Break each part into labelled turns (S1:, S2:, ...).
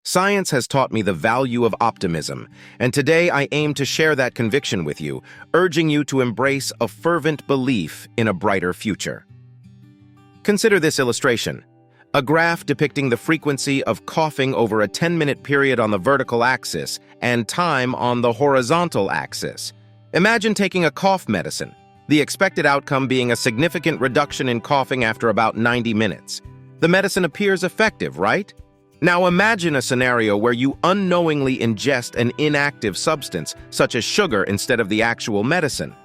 S1: Science has taught me the value of optimism, and today I aim to share that conviction with you, urging you to embrace a fervent belief in a brighter future. Consider this illustration: a graph depicting the frequency of coughing over a 10-minute period on the vertical axis and time on the horizontal axis. Imagine taking a cough medicine, the expected outcome being a significant reduction in coughing after about 90 minutes. The medicine appears effective, right? Now imagine a scenario where you unknowingly ingest an inactive substance, such as sugar, instead of the actual medicine.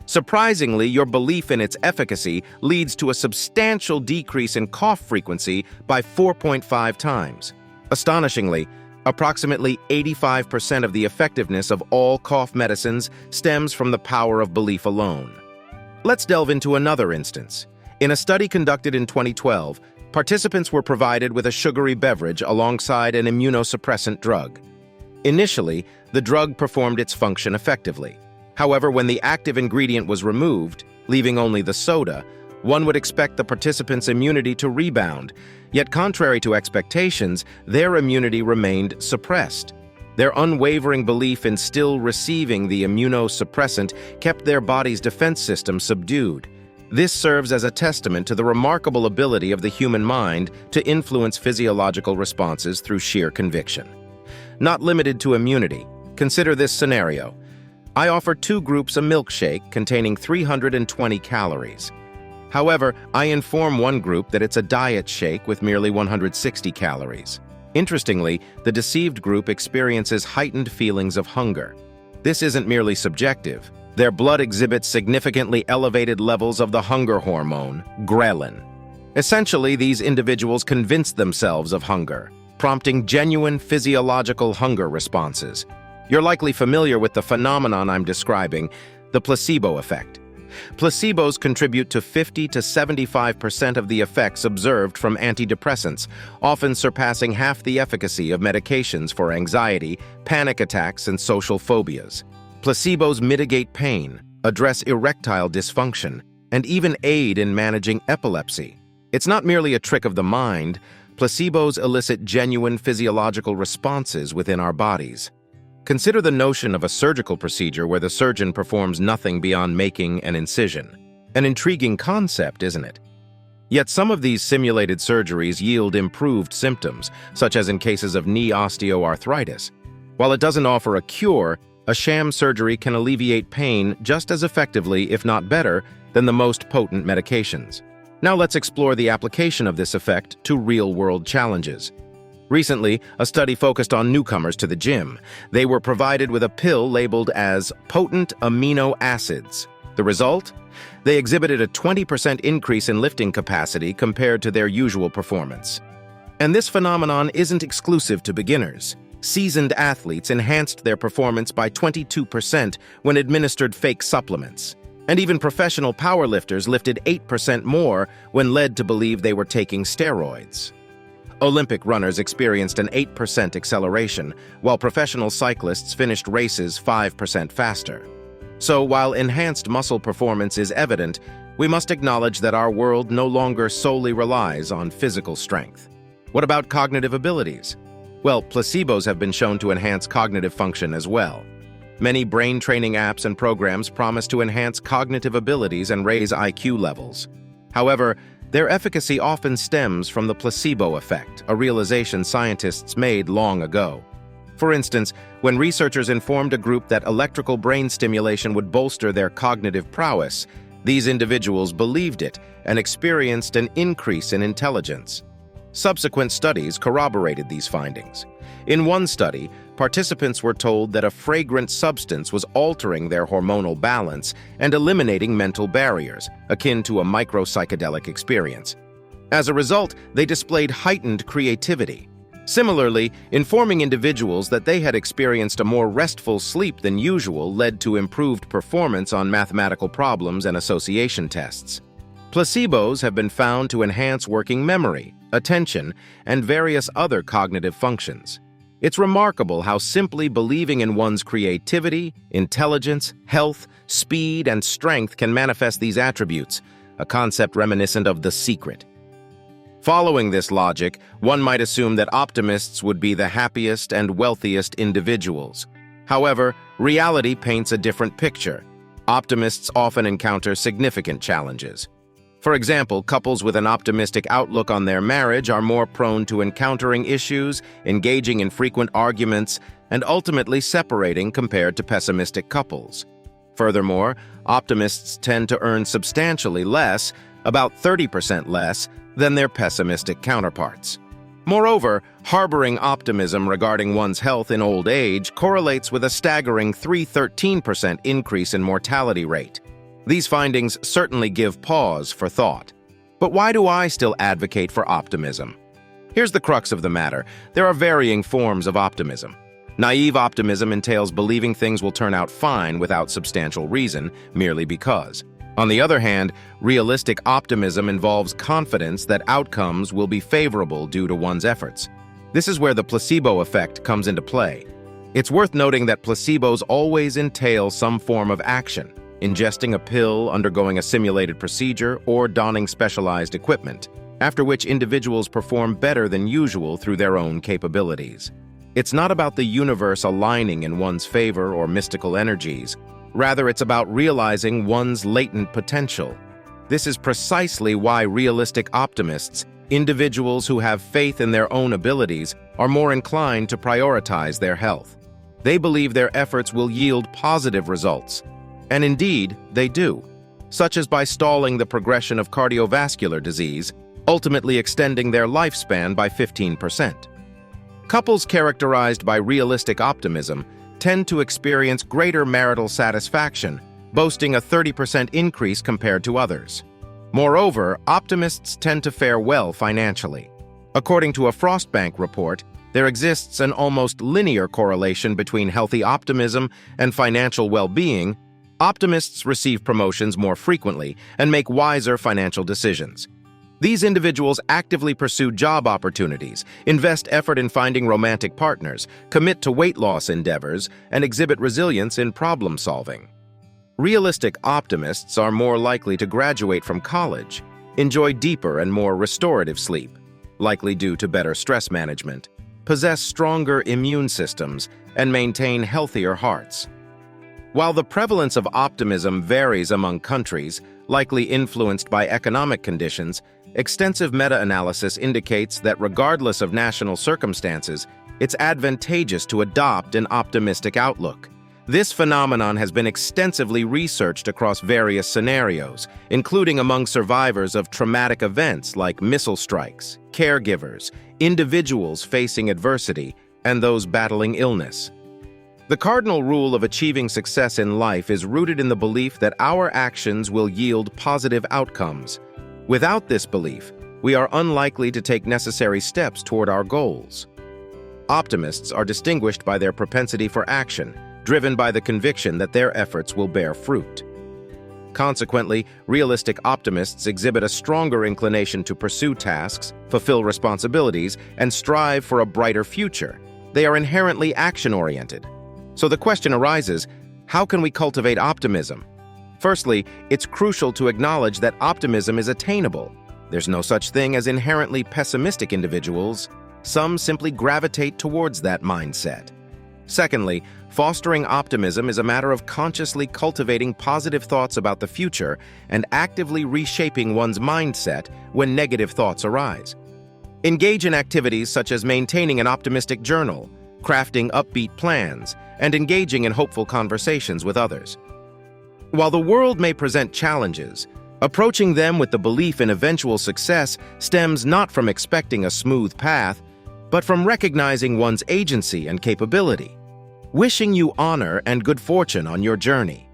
S1: Surprisingly, your belief in its efficacy leads to a substantial decrease in cough frequency by 4.5 times. Astonishingly, approximately 85% of the effectiveness of all cough medicines stems from the power of belief alone. Let's delve into another instance. In a study conducted in 2012, participants were provided with a sugary beverage alongside an immunosuppressant drug. Initially, the drug performed its function effectively. However, when the active ingredient was removed, leaving only the soda, one would expect the participants' immunity to rebound. Yet, contrary to expectations, their immunity remained suppressed. Their unwavering belief in still receiving the immunosuppressant kept their body's defense system subdued. This serves as a testament to the remarkable ability of the human mind to influence physiological responses through sheer conviction. Not limited to immunity, consider this scenario. I offer two groups a milkshake containing 320 calories. However, I inform one group that it's a diet shake with merely 160 calories. Interestingly, the deceived group experiences heightened feelings of hunger. This isn't merely subjective. Their blood exhibits significantly elevated levels of the hunger hormone, ghrelin. Essentially, these individuals convince themselves of hunger, prompting genuine physiological hunger responses. You're likely familiar with the phenomenon I'm describing, the placebo effect. Placebos contribute to 50 to 75% of the effects observed from antidepressants, often surpassing half the efficacy of medications for anxiety, panic attacks, and social phobias. Placebos mitigate pain, address erectile dysfunction, and even aid in managing epilepsy. It's not merely a trick of the mind. Placebos elicit genuine physiological responses within our bodies. Consider the notion of a surgical procedure where the surgeon performs nothing beyond making an incision. An intriguing concept, isn't it? Yet some of these simulated surgeries yield improved symptoms, such as in cases of knee osteoarthritis. While it doesn't offer a cure, a sham surgery can alleviate pain just as effectively, if not better, than the most potent medications. Now let's explore the application of this effect to real-world challenges. Recently, a study focused on newcomers to the gym. They were provided with a pill labeled as potent amino acids. The result? They exhibited a 20% increase in lifting capacity compared to their usual performance. And this phenomenon isn't exclusive to beginners. Seasoned athletes enhanced their performance by 22% when administered fake supplements. And even professional powerlifters lifted 8% more when led to believe they were taking steroids. Olympic runners experienced an 8% acceleration, while professional cyclists finished races 5% faster. So while enhanced muscle performance is evident, we must acknowledge that our world no longer solely relies on physical strength. What about cognitive abilities? Well, placebos have been shown to enhance cognitive function as well. Many brain training apps and programs promise to enhance cognitive abilities and raise IQ levels. However, their efficacy often stems from the placebo effect, a realization scientists made long ago. For instance, when researchers informed a group that electrical brain stimulation would bolster their cognitive prowess, these individuals believed it and experienced an increase in intelligence. Subsequent studies corroborated these findings. In one study, participants were told that a fragrant substance was altering their hormonal balance and eliminating mental barriers, akin to a micropsychedelic experience. As a result, they displayed heightened creativity. Similarly, informing individuals that they had experienced a more restful sleep than usual led to improved performance on mathematical problems and association tests. Placebos have been found to enhance working memory, attention, and various other cognitive functions. It's remarkable how simply believing in one's creativity, intelligence, health, speed, and strength can manifest these attributes, a concept reminiscent of The Secret. Following this logic, one might assume that optimists would be the happiest and wealthiest individuals. However, reality paints a different picture. Optimists often encounter significant challenges. For example, couples with an optimistic outlook on their marriage are more prone to encountering issues, engaging in frequent arguments, and ultimately separating compared to pessimistic couples. Furthermore, optimists tend to earn substantially less, about 30% less, than their pessimistic counterparts. Moreover, harboring optimism regarding one's health in old age correlates with a staggering 313% increase in mortality rate. These findings certainly give pause for thought. But why do I still advocate for optimism? Here's the crux of the matter. There are varying forms of optimism. Naive optimism entails believing things will turn out fine without substantial reason, merely because. On the other hand, realistic optimism involves confidence that outcomes will be favorable due to one's efforts. This is where the placebo effect comes into play. It's worth noting that placebos always entail some form of action, ingesting a pill, undergoing a simulated procedure, or donning specialized equipment, after which individuals perform better than usual through their own capabilities. It's not about the universe aligning in one's favor or mystical energies. Rather, it's about realizing one's latent potential. This is precisely why realistic optimists, individuals who have faith in their own abilities, are more inclined to prioritize their health. They believe their efforts will yield positive results. And indeed, they do, such as by stalling the progression of cardiovascular disease, ultimately extending their lifespan by 15%. Couples characterized by realistic optimism tend to experience greater marital satisfaction, boasting a 30% increase compared to others. Moreover, optimists tend to fare well financially. According to a Frostbank report, there exists an almost linear correlation between healthy optimism and financial well-being. Optimists receive promotions more frequently and make wiser financial decisions. These individuals actively pursue job opportunities, invest effort in finding romantic partners, commit to weight loss endeavors, and exhibit resilience in problem solving. Realistic optimists are more likely to graduate from college, enjoy deeper and more restorative sleep, likely due to better stress management, possess stronger immune systems, and maintain healthier hearts. While the prevalence of optimism varies among countries, likely influenced by economic conditions, extensive meta-analysis indicates that regardless of national circumstances, it's advantageous to adopt an optimistic outlook. This phenomenon has been extensively researched across various scenarios, including among survivors of traumatic events like missile strikes, caregivers, individuals facing adversity, and those battling illness. The cardinal rule of achieving success in life is rooted in the belief that our actions will yield positive outcomes. Without this belief, we are unlikely to take necessary steps toward our goals. Optimists are distinguished by their propensity for action, driven by the conviction that their efforts will bear fruit. Consequently, realistic optimists exhibit a stronger inclination to pursue tasks, fulfill responsibilities, and strive for a brighter future. They are inherently action-oriented. So the question arises, how can we cultivate optimism? Firstly, it's crucial to acknowledge that optimism is attainable. There's no such thing as inherently pessimistic individuals. Some simply gravitate towards that mindset. Secondly, fostering optimism is a matter of consciously cultivating positive thoughts about the future and actively reshaping one's mindset when negative thoughts arise. Engage in activities such as maintaining an optimistic journal, crafting upbeat plans, and engaging in hopeful conversations with others. While the world may present challenges, approaching them with the belief in eventual success stems not from expecting a smooth path, but from recognizing one's agency and capability. Wishing you honor and good fortune on your journey.